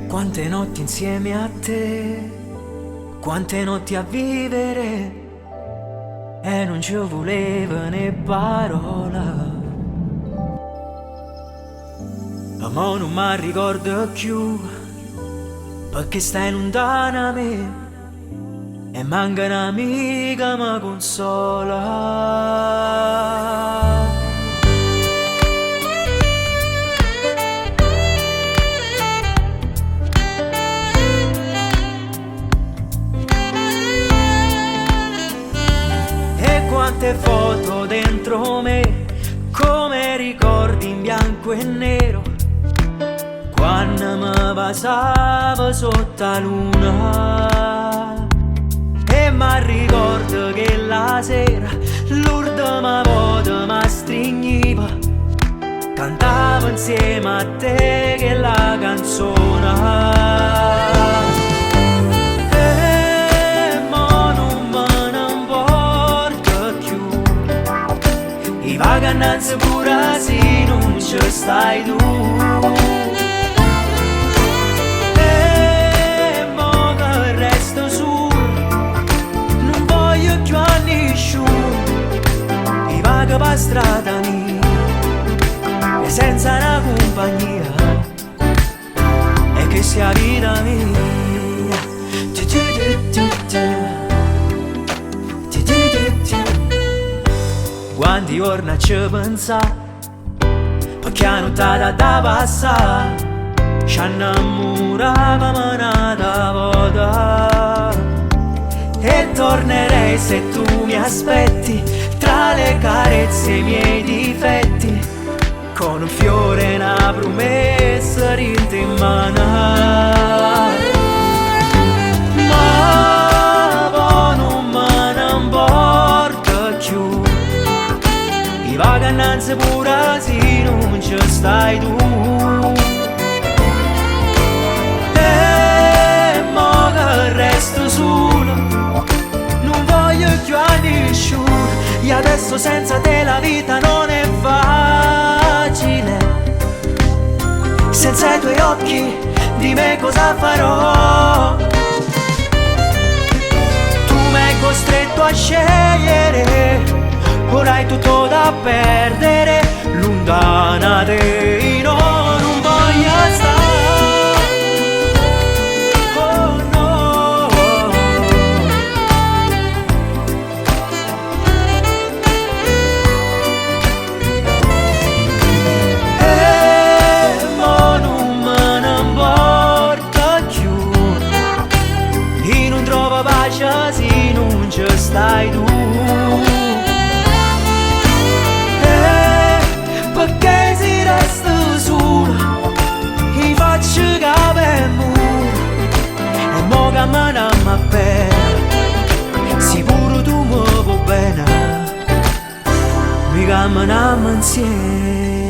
Quante notti insieme a te, quante notti a vivere, e non ci voleva né parola. Ma non mi ricordo più, perché stai lontana da me, e manca un'amica mi consola. Quante foto dentro me, come ricordi in bianco e nero, quando mi basavo sotto la luna. E mi ricordo che la sera l'ultima volta mi stringiva, cantavo insieme a te che la canzone. Vacanze pure se non ci stai tu, e mo che resto solo, non voglio più a nessuno. I vago per strada mia e senza una compagnia, e che sia vita mia. Quanti giorni ci pensa, perché la nottata da passare, ci innamoravamo un'altra volta. E tornerei se tu mi aspetti, tra le carezze e i miei difetti, con un fiore e una promessa rinta in mano. Ma poi non me ne importa più, vacanze pure se non ci stai tu. E mo che resto solo, non voglio più a nessuno. E adesso senza te la vita non è facile. Senza i tuoi occhi di me cosa farò? Tu mi hai costretto a scegliere, ora hai tutto da perdere, lontana da te no, non voglio stare, oh no. E mo non me ne importa più, e non trovo pace se non ci stai tu. Perché si resta solo, i faccio capo muro, e mo che me ne a bene, sicuro tu mi vuoi bene, mi camminiamo insieme.